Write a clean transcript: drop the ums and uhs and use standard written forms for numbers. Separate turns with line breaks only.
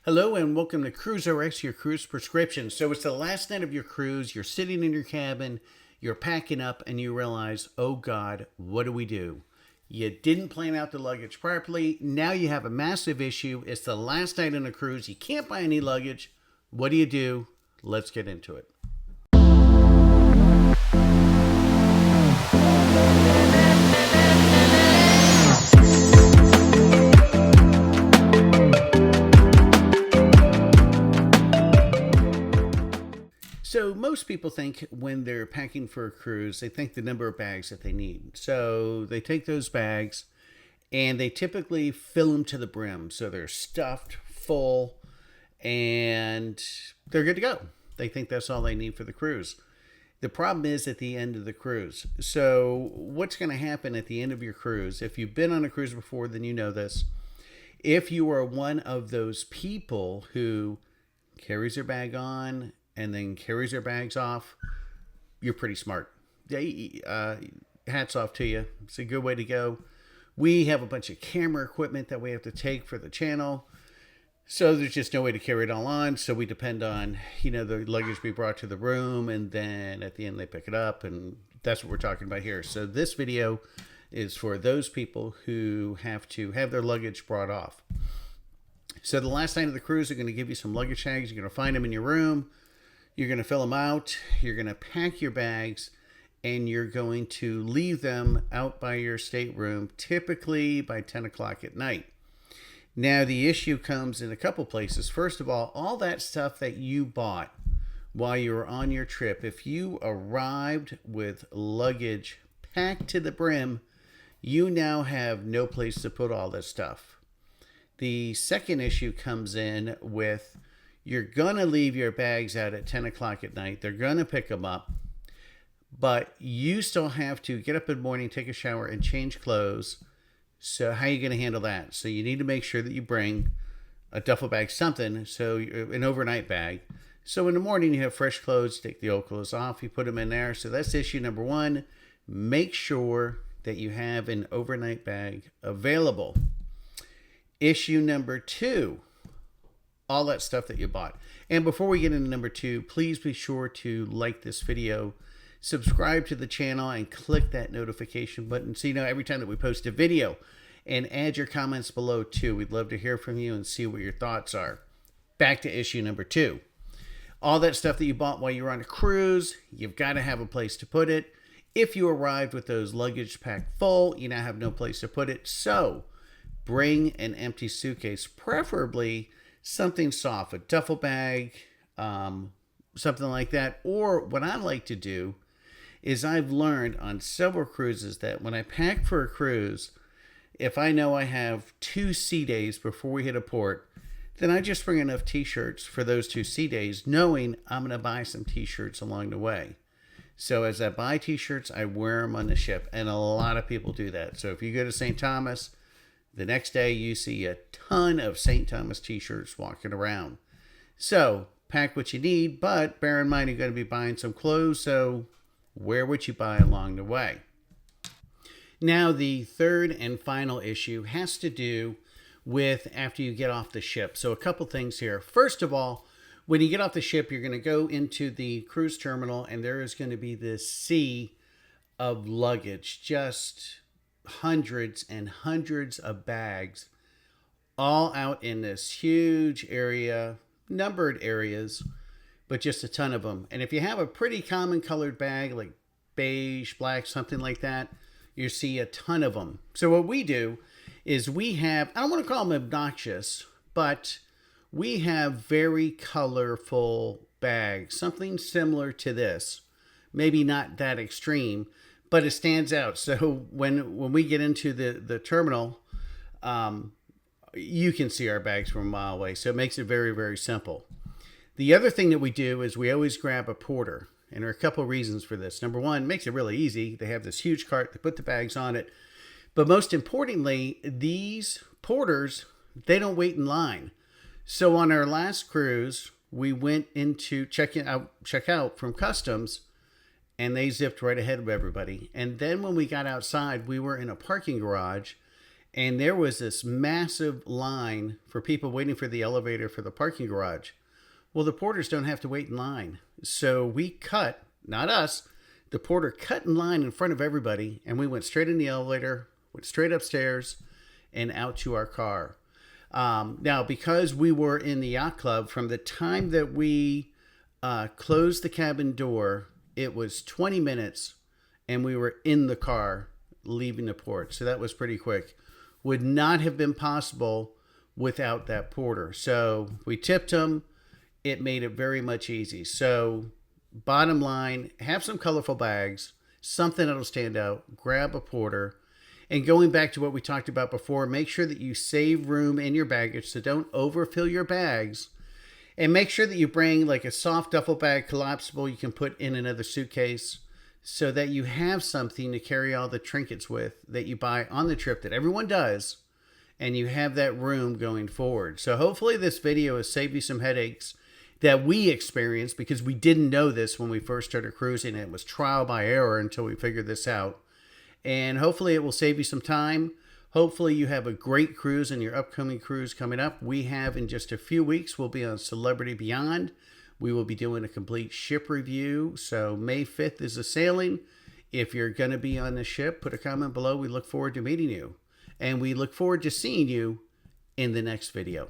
Hello and welcome to Cruise RX, your cruise prescription. So it's the last night of your cruise. You're sitting in your cabin, you're packing up, and you realize, oh God, what do we do? You didn't plan out the luggage properly. Now you have a massive issue. It's the last night on a cruise. You can't buy any luggage. What do? Let's get into it. So most people think when they're packing for a cruise, they think the number of bags that they need. So they take those bags and they typically fill them to the brim. So they're stuffed, full, and they're good to go. They think that's all they need for the cruise. The problem is at the end of the cruise. So what's going to happen at the end of your cruise, if you've been on a cruise before, then you know this. If you are one of those people who carries their bag on and then carries their bags off, you're pretty smart. Hats off to you. It's a good way to go. We have a bunch of camera equipment that we have to take for the channel. So there's just no way to carry it all on. So we depend on, the luggage be brought to the room, and then at the end they pick it up, and that's what we're talking about here. So this video is for those people who have to have their luggage brought off. So the last night of the cruise, they're going to give you some luggage tags. You're going to find them in your room. You're going to fill them out. You're going to pack your bags, and you're going to leave them out by your stateroom, typically by 10 o'clock at night. Now, the issue comes in a couple places. First of all that stuff that you bought while you were on your trip, if you arrived with luggage packed to the brim, you now have no place to put all this stuff. The second issue comes in with you're going to leave your bags out at 10 o'clock at night. They're going to pick them up, but you still have to get up in the morning, take a shower, and change clothes. So how are you going to handle that? So you need to make sure that you bring a duffel bag, something, so an overnight bag. So in the morning you have fresh clothes, take the old clothes off, you put them in there. So that's issue number one. Make sure that you have an overnight bag available. Issue number two, all that stuff that you bought. And before we get into number two, please be sure to like this video, subscribe to the channel, and click that notification button so you know every time that we post a video. And add your comments below too. We'd love to hear from you and see what your thoughts are. Back to issue number two. All that stuff that you bought while you were on a cruise, you've got to have a place to put it. If you arrived with those luggage packed full, you now have no place to put it. So bring an empty suitcase, preferably something soft, a duffel bag, something like that. Or what I like to do is I've learned on several cruises that when I pack for a cruise, if I know I have 2 sea days before we hit a port, then I just bring enough t-shirts for those 2 sea days, knowing I'm going to buy some t-shirts along the way. So as I buy t-shirts, I wear them on the ship, and a lot of people do that. So if you go to St. Thomas, the next day you see a ton of St. Thomas t-shirts walking around. So pack what you need, but bear in mind you're going to be buying some clothes, so wear what you buy along the way. Now, the third and final issue has to do with after you get off the ship. So a couple things here. First of all, when you get off the ship, you're going to go into the cruise terminal, and there is going to be this sea of luggage, just hundreds and hundreds of bags, all out in this huge area, numbered areas, but just a ton of them. And if you have a pretty common colored bag, like beige, black, something like that, you see a ton of them. So what we do is we have, I don't want to call them obnoxious, but we have very colorful bags, something similar to this. Maybe not that extreme, but it stands out. So when we get into the terminal, you can see our bags from a mile away. So it makes it very, very simple. The other thing that we do is we always grab a porter. And there are a couple of reasons for this. Number one, it makes it really easy. They have this huge cart. They put the bags on it. But most importantly, these porters, they don't wait in line. So on our last cruise, we went into check out from customs, and they zipped right ahead of everybody. And then when we got outside, we were in a parking garage, and there was this massive line for people waiting for the elevator for the parking garage. Well, the porters don't have to wait in line. So we cut, not us, the porter cut in line in front of everybody, and we went straight in the elevator, went straight upstairs, and out to our car. Now, because we were in the yacht club, from the time that we closed the cabin door, it was 20 minutes, and we were in the car leaving the port. So that was pretty quick. Would not have been possible without that porter. So we tipped him. It made it very much easy. So bottom line, have some colorful bags, something that'll stand out, grab a porter. And going back to what we talked about before, make sure that you save room in your baggage, so don't overfill your bags. And make sure that you bring like a soft duffel bag, collapsible, you can put in another suitcase, so that you have something to carry all the trinkets with that you buy on the trip that everyone does, and you have that room going forward. So hopefully this video has saved you some headaches that we experienced, because we didn't know this when we first started cruising. It was trial by error until we figured this out. And hopefully it will save you some time. Hopefully you have a great cruise in your upcoming cruise coming up. We have, in just a few weeks, we'll be on Celebrity Beyond. We will be doing a complete ship review. So May 5th is the sailing. If you're going to be on the ship, put a comment below. We look forward to meeting you. And we look forward to seeing you in the next video.